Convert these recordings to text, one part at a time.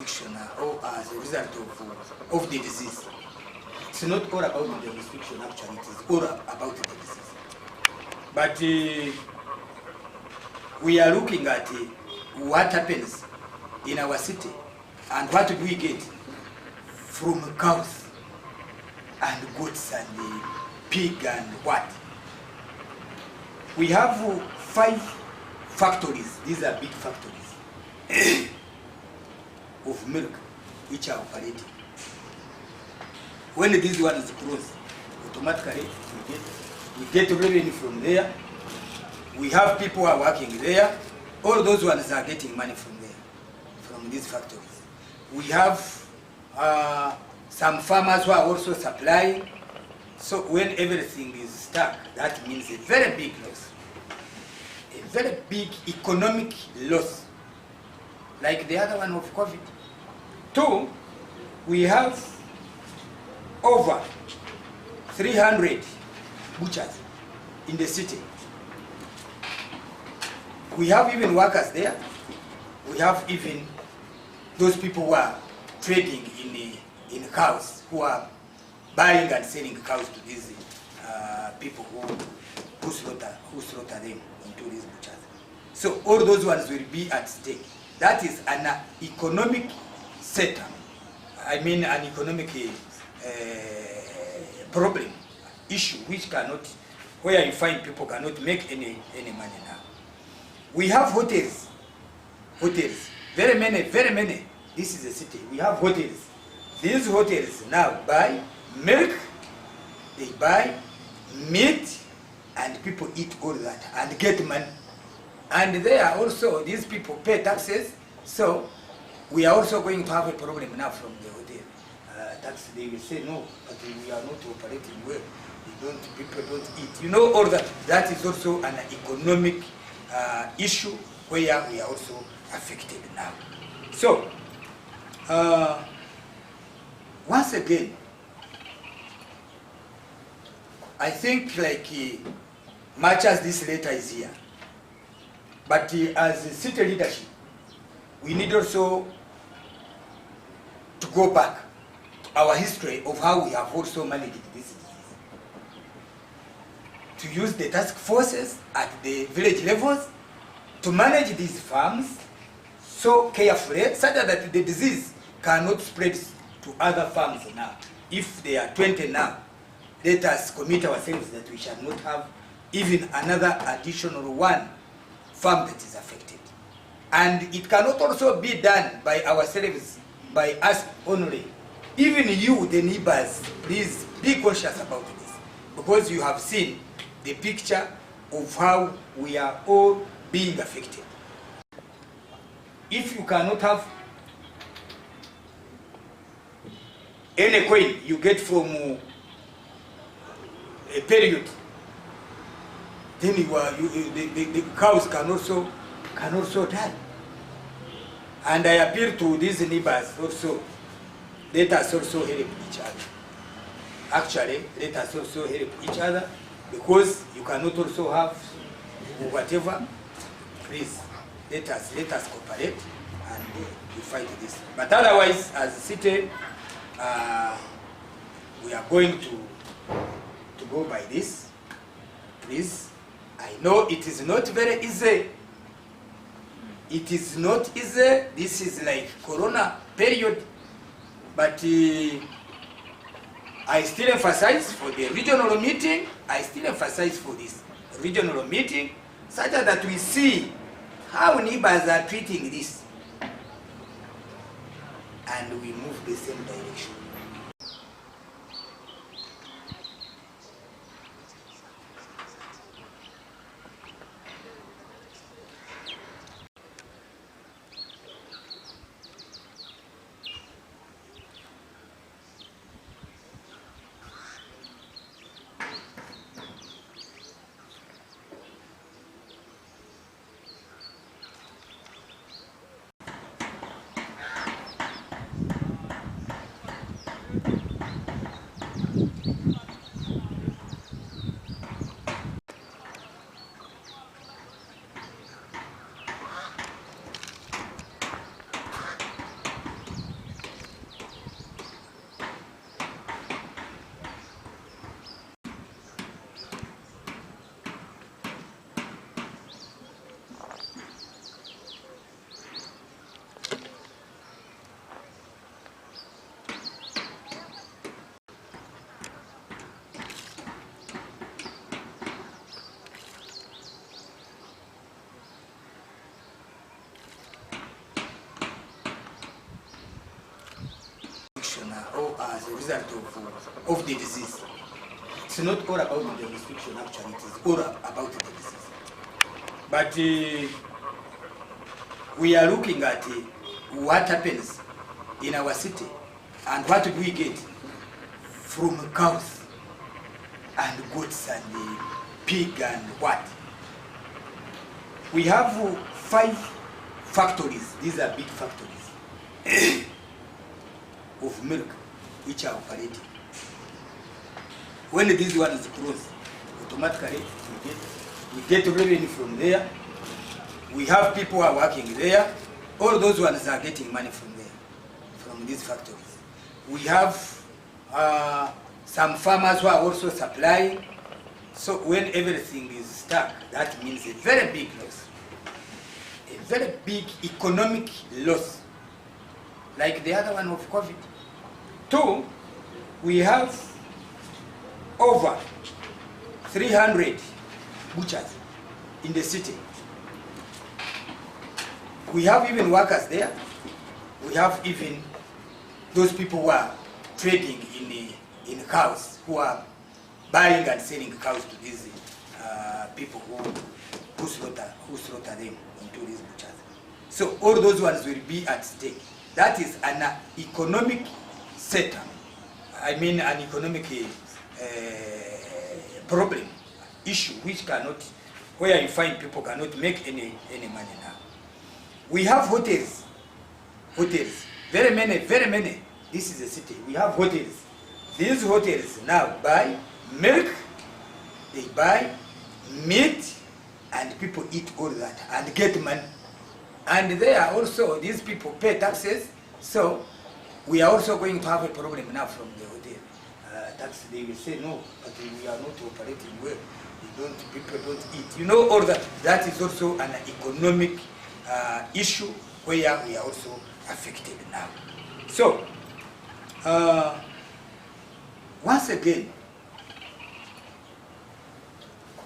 restriction or as a result of the disease. It's not all about the restriction, actually, it is all about the disease. But we are looking at what happens in our city and what do we get from cows and goats and pig and what. We have 5 factories, these are big factories, of milk which are operating. When these ones close, automatically we get revenue from there. We have people who are working there. All those ones are getting money from there, from these factories. We have some farmers who are also supplying. So when everything is stuck, that means a very big loss, a very big economic loss, like the other one of COVID. 2, we have over 300 butchers in the city. We have even workers there. We have even those people who are trading in cows, who are buying and selling cows to these people who slaughter them into these butchers. So all those ones will be at stake. That is an economic setup. I mean an economic problem, issue which cannot, where you find people cannot make any money now. We have hotels, very many. This is a city. We have hotels. These hotels now buy milk, they buy meat, and people eat all that and get money. And they are also, these people pay taxes, so we are also going to have a problem now from the hotel. Tax, they will say no, but we are not operating well. People don't eat. You know all that. That is also an economic issue where we are also affected now. So, once again, I think like much as this letter is here, but as a city leadership, we need also to go back to our history of how we have also managed this disease. To use the task forces at the village levels to manage these farms so carefully, such that the disease cannot spread to other farms now. If there are 20 now, let us commit ourselves that we shall not have even another additional 1 farm that is affected. And it cannot also be done by ourselves, by us only. Even you, the neighbors, please be conscious about this, because you have seen the picture of how we are all being affected. If you cannot have any coin you get from a period, then the cows can also die. And I appeal to these neighbors also, let us also help each other. Actually, let us also help each other, because you cannot also have whatever. Please, let us cooperate and we fight this. But otherwise, as a city, we are going to go by this. Please, I know it is not very easy. It is not easy. This is like Corona period, but I still emphasize for the regional meeting. I still emphasize for this regional meeting, such that we see how neighbors are treating this, and we move the same direction. restriction or as a result of the disease. It's not all about the restriction, actually, it is all about the disease. But we are looking at what happens in our city and what do we get from cows and goats and pig and what. We have 5 factories, these are big factories, of milk which are operating. When this one is closed, automatically we get revenue from there. We have people who are working there. All those ones are getting money from there, from these factories. We have some farmers who are also supplying. So when everything is stuck, that means a very big loss, a very big economic loss, like the other one of COVID. 2, we have over 300 butchers in the city. We have even workers there. We have even those people who are trading in cows, who are buying and selling cows to these people who slaughter them into these butchers. So all those ones will be at stake. That is an economic setup. I mean an economic problem, issue which cannot, where you find people cannot make any money now. We have hotels, very many. This is a city. We have hotels. These hotels now buy milk, they buy meat, and people eat all that and get money. And they are also, these people pay taxes, so we are also going to have a problem now from the hotel. Tax, they will say no, but we are not operating well. People don't eat. You know all that. That is also an economic issue where we are also affected now. So, once again,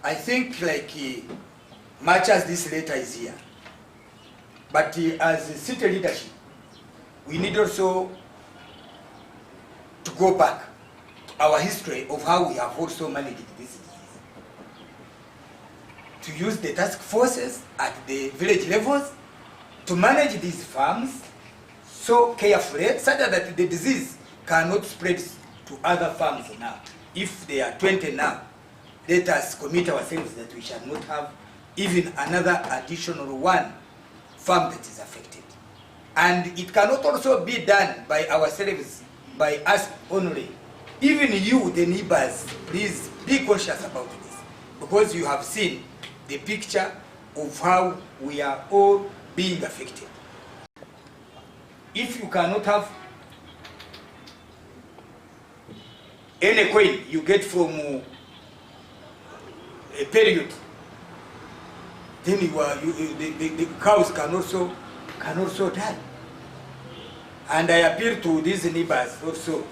I think like much as this letter is here, but as city leadership, we need also to go back to our history of how we have also managed this disease. To use the task forces at the village levels to manage these farms so carefully, such that the disease cannot spread to other farms now. If there are 20 now, let us commit ourselves that we shall not have even another additional 1 farm that is affected. And it cannot also be done by ourselves, by us only. Even you, the neighbors, please be conscious about this, because you have seen the picture of how we are all being affected. If you cannot have any coin you get from a period, then the cows can also die. And I appeal to these neighbors also,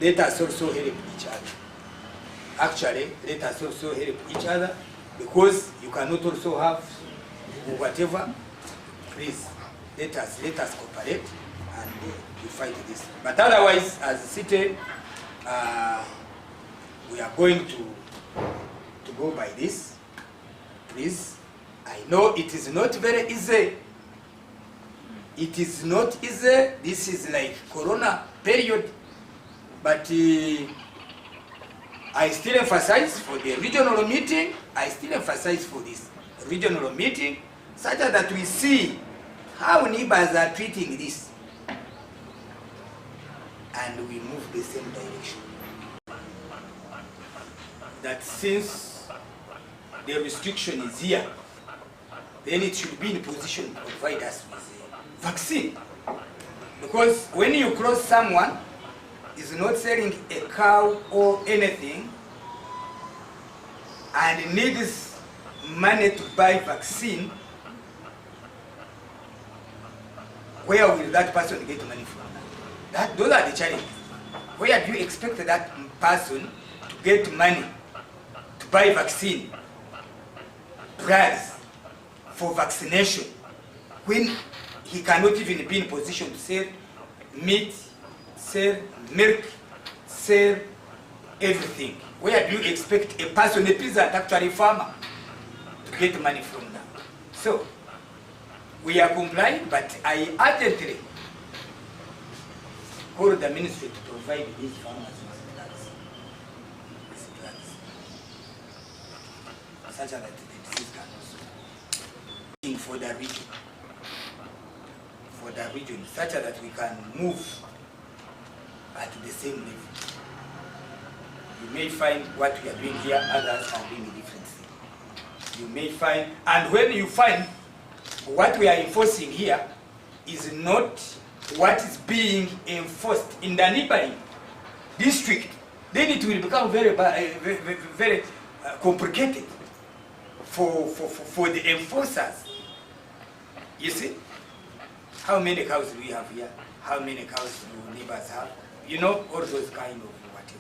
let us also help each other. Actually, let us also help each other, because you cannot also have whatever. Please, let us cooperate and we fight this. But otherwise, as a city, we are going to go by this. Please, I know it is not very easy. It is not easy. This is like Corona period, but I still emphasize for the regional meeting. I still emphasize for this regional meeting, such that we see how neighbors are treating this, and we move the same direction. That since the restriction is here, then it should be in a position to provide us with a vaccine. Because when you cross someone is not selling a cow or anything and needs money to buy vaccine, where will that person get money from? Those are the challenges. Where do you expect that person to get money to buy vaccine, drugs for vaccination, when he cannot even be in position to sell meat, sell milk, sell everything. Where do you expect a person, a peasant, actually farmer, to get money from now? So, we are complying, but I urgently call the ministry to provide these farmers with drugs, such that the disease can also for the region, such that we can move at the same level. You may find what we are doing here, others are doing a different thing. You may find, and when you find what we are enforcing here is not what is being enforced in the neighboring district, then it will become very complicated for the enforcers. You see, how many cows do we have here? How many cows do neighbors have? You know, all those kind of whatever.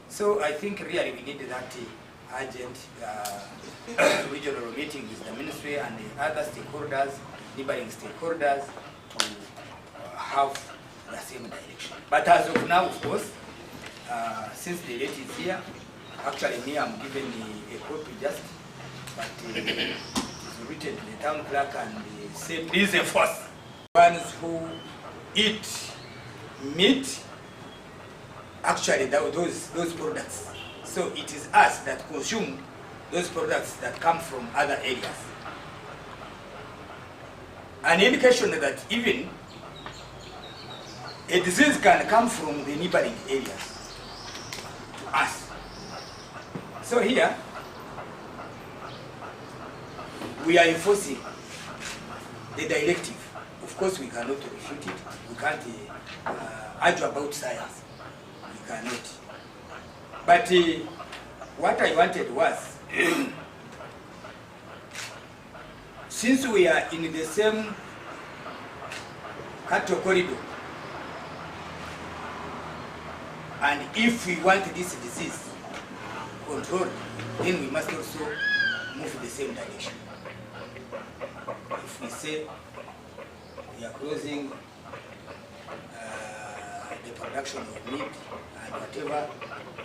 So I think really we need that urgent regional meeting with the ministry and the other stakeholders, neighboring stakeholders, to have the same direction. But as of now, of course, since the date is here, actually me, I'm given a copy just, but it's written to the town clerk and they say, please enforce. Ones who eat meat, actually those products. So it is us that consume those products that come from other areas. An indication that even a disease can come from the neighboring areas to us. So here, we are enforcing the directive. Of course, we cannot refute it. We can't argue about science. We cannot. But what I wanted was, since we are in the same cattle corridor, and if we want this disease controlled, then we must also move the same direction. If we say we are closing the production of meat and whatever,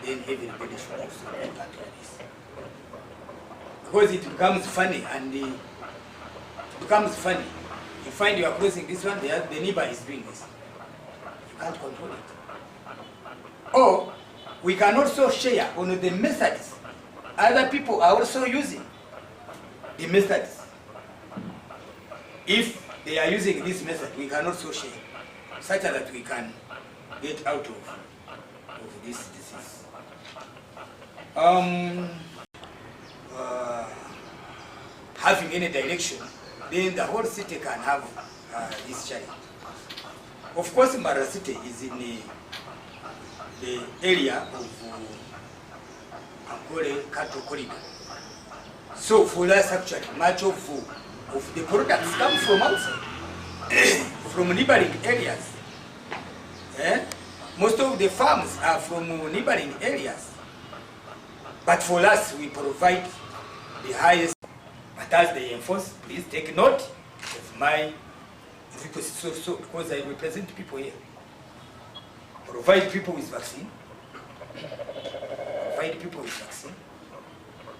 then everybody should also look at this. Because it becomes funny, and it becomes funny. You find you are closing this one, the neighbor is doing this. You can't control it. Or we can also share on the methods. Other people are also using the methods. If they are using this method, we can also share, such that we can get out of this disease. Having any direction, then the whole city can have this challenge. Of course, Mbarara city is in the area of Angole cattle corridor. So for us actually, much of the products come from outside, from neighboring areas. Most of the farms are from neighboring areas. But for us, we provide the highest. But as they enforce, please take note of my request, because I represent people here. Provide people with vaccine. Provide people with vaccine.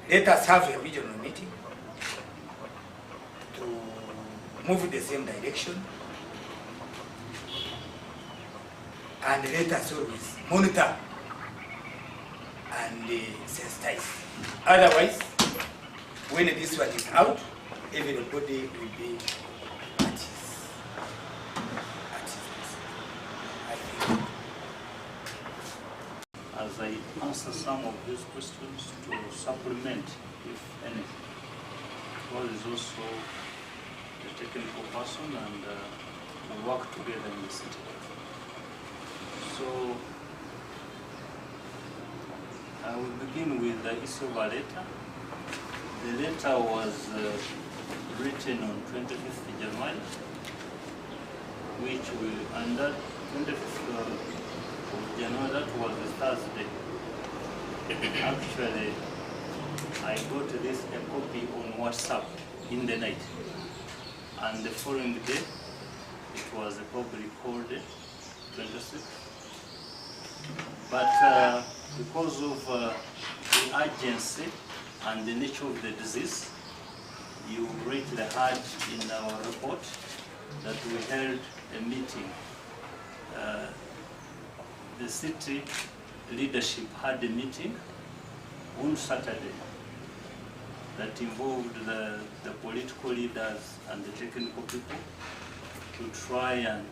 Let us have a regional meeting to move in the same direction. And let us always monitor and sensitize. Otherwise, when this one is out, everybody will be at his I think. As I answer some of these questions, to supplement, if any, God is also the technical person, and we work together in the city. So I will begin with the issue of a letter. The letter was written on 25th January, which will, and that 25th of January, that was a Thursday. Actually, I got this a copy on WhatsApp in the night, and the following day, it was probably called 26th. But because of the urgency and the nature of the disease, you rightly heard in our report that we held a meeting. The city leadership had a meeting on Saturday that involved the political leaders and the technical people to try and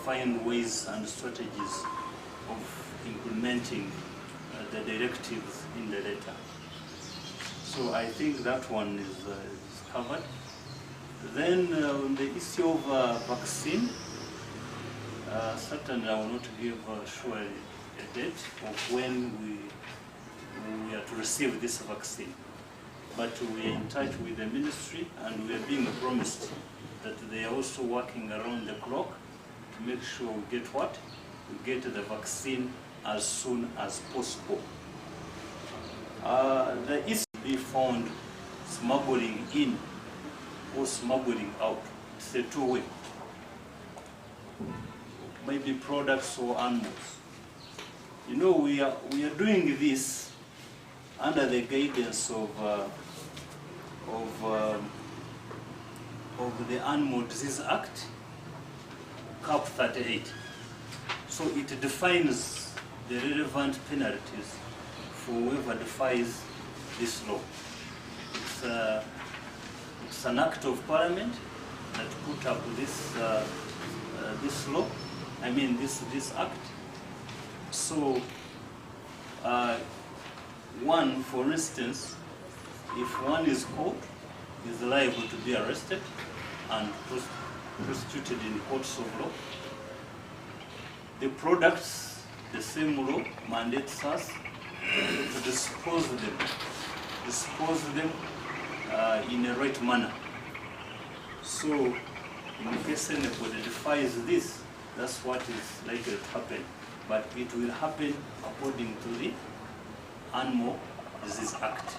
find ways and strategies of implementing the directives in the letter. So I think that one is covered. Then on the issue of vaccine, certainly I will not give sure a date of when we are to receive this vaccine. But we are in touch with the ministry and we are being promised that they are also working around the clock to make sure we get what? We get the vaccine as soon as possible. The issue be found smuggling in or smuggling out. It's a two-way. Maybe products or animals. You know, we are doing this under the guidance of the Animal Disease Act, Cap 38. So it defines the relevant penalties for whoever defies this law. It's an act of parliament that put up this law. I mean this act. So one, for instance, if one is caught, is liable to be arrested and prosecuted in courts of law. The products, the same law mandates us to dispose them in a right manner. So in case anybody defies this, that's what is likely to happen. But it will happen according to the Animal Disease Act,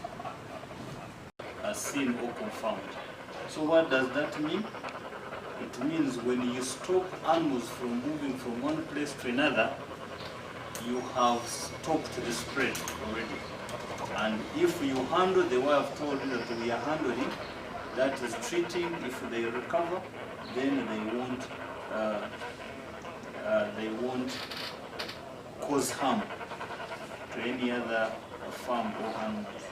as seen or confirmed. So what does that mean? It means when you stop animals from moving from one place to another, you have stopped the spread already. And if you handle the way I've told you that we are handling, that is treating. If they recover, then they won't cause harm to any other farm or animals.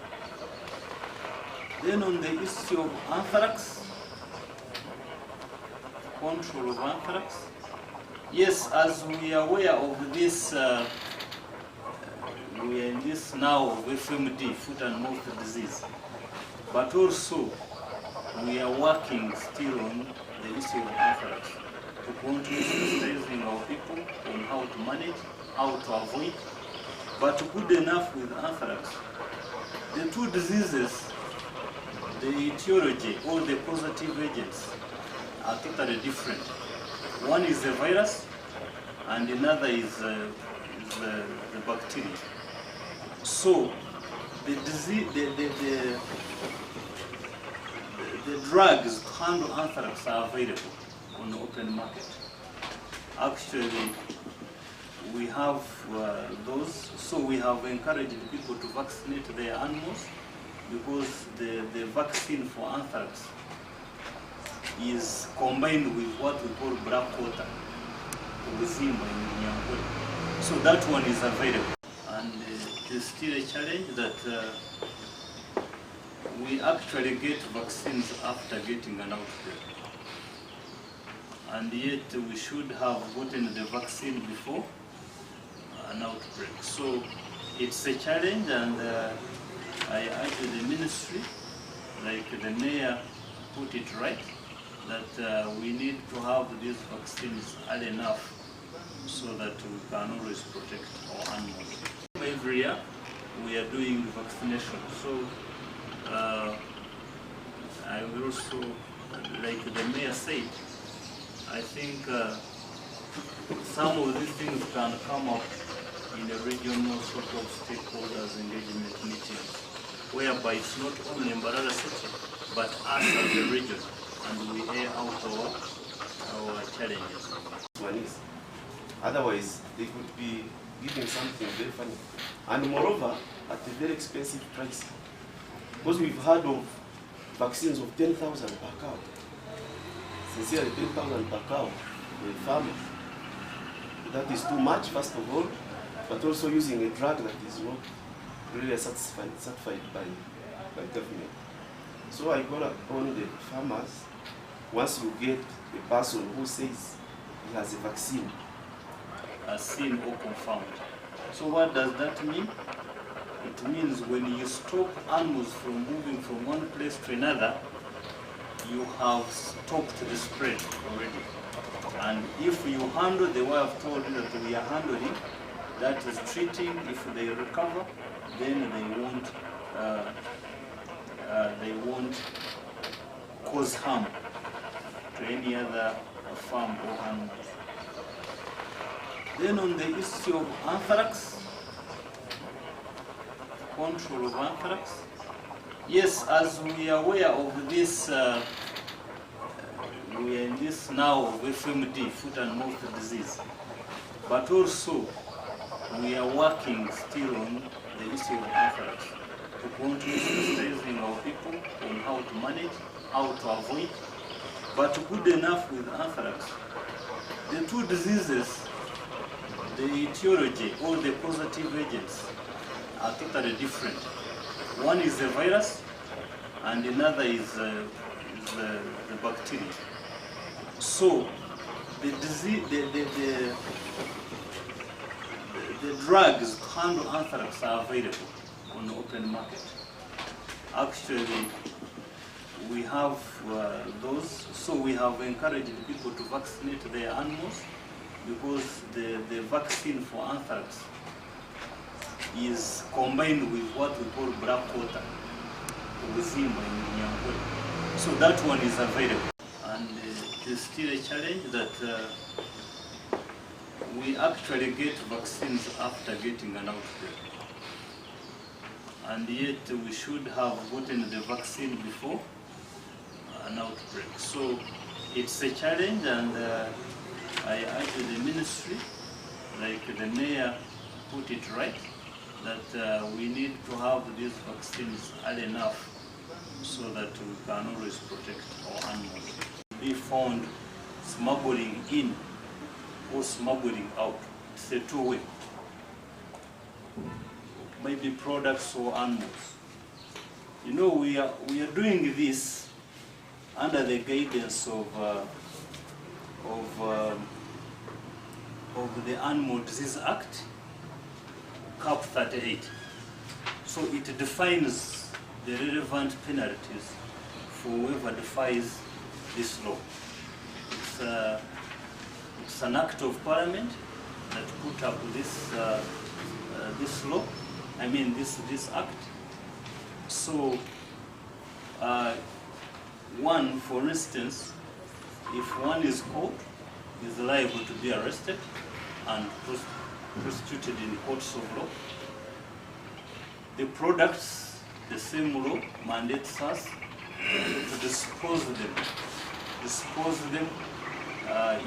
Then on the issue of anthrax, control of anthrax, yes, as we are aware of this, we are in this now of FMD, foot and mouth disease, but also we are working still on the issue of anthrax to continue sensitizing our people on how to manage, how to avoid. But good enough with anthrax, the two diseases, the etiology or the causative agents are totally different. One is the virus and another is the bacteria. So the disease, the drugs to handle anthrax are available on the open market. Actually, we have those, so we have encouraged people to vaccinate their animals because the vaccine for anthrax is combined with what we call black water, so that one is available. And it is still a challenge that we actually get vaccines after getting an outbreak. And yet we should have gotten the vaccine before an outbreak. So it's a challenge, and I urge the ministry, like the mayor put it right, that we need to have these vaccines early enough so that we can always protect our animals. Every year we are doing vaccination. So I will also, like the mayor said, I think some of these things can come up in a regional sort of stakeholders engagement meeting, whereby it's not only Mbarara City, but us as a region, and we air out our challenges. Otherwise, there could be giving something very funny. And moreover, at a very expensive price. Because we've heard of vaccines of 10,000 per cow. Sincerely, 10,000 per cow for a farmer. That is too much, first of all, but also using a drug that is not really certified by government. So I call upon the farmers, once you get a person who says he has a vaccine, seen or confirmed. So what does that mean? It means when you stop animals from moving from one place to another, you have stopped the spread already. And if you handle the way I've told you that we are handling, that is treating, if they recover, then they won't cause harm to any other farm or animals. Then on the issue of anthrax, control of anthrax, yes, as we are aware of this, we are in this now of FMD, foot and mouth disease, but also we are working still on the issue of anthrax to continue sensitizing our people on how to manage, how to avoid. But good enough with anthrax, the two diseases, the etiology or the causative agents are totally different. One is the virus and another is the bacteria. So the disease, the drugs to handle anthrax are available on the open market. Actually, we have those, so we have encouraged people to vaccinate their animals because the vaccine for anthrax is combined with what we call black water, so that one is available. And there's still a challenge that we actually get vaccines after getting an outbreak. And yet we should have gotten the vaccine before an outbreak. So it's a challenge, and I urge the ministry, like the mayor put it right, that we need to have these vaccines early enough so that we can always protect our animals. We found smuggling in or smuggling out. It's a two-way. Maybe products or animals. You know, we are doing this under the guidance of the Animal Disease Act, Cap 38. So it defines the relevant penalties for whoever defies this law. It's an act of parliament that put up this this law. I mean this act. So one, for instance, if one is caught, is liable to be arrested and prosecuted in courts of law. The products, the same law mandates us to dispose them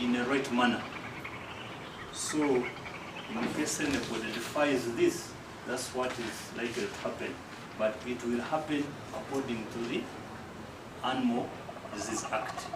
in a right manner. So in case anybody defies this, that's what is likely to happen. But it will happen according to the Animal Disease Act.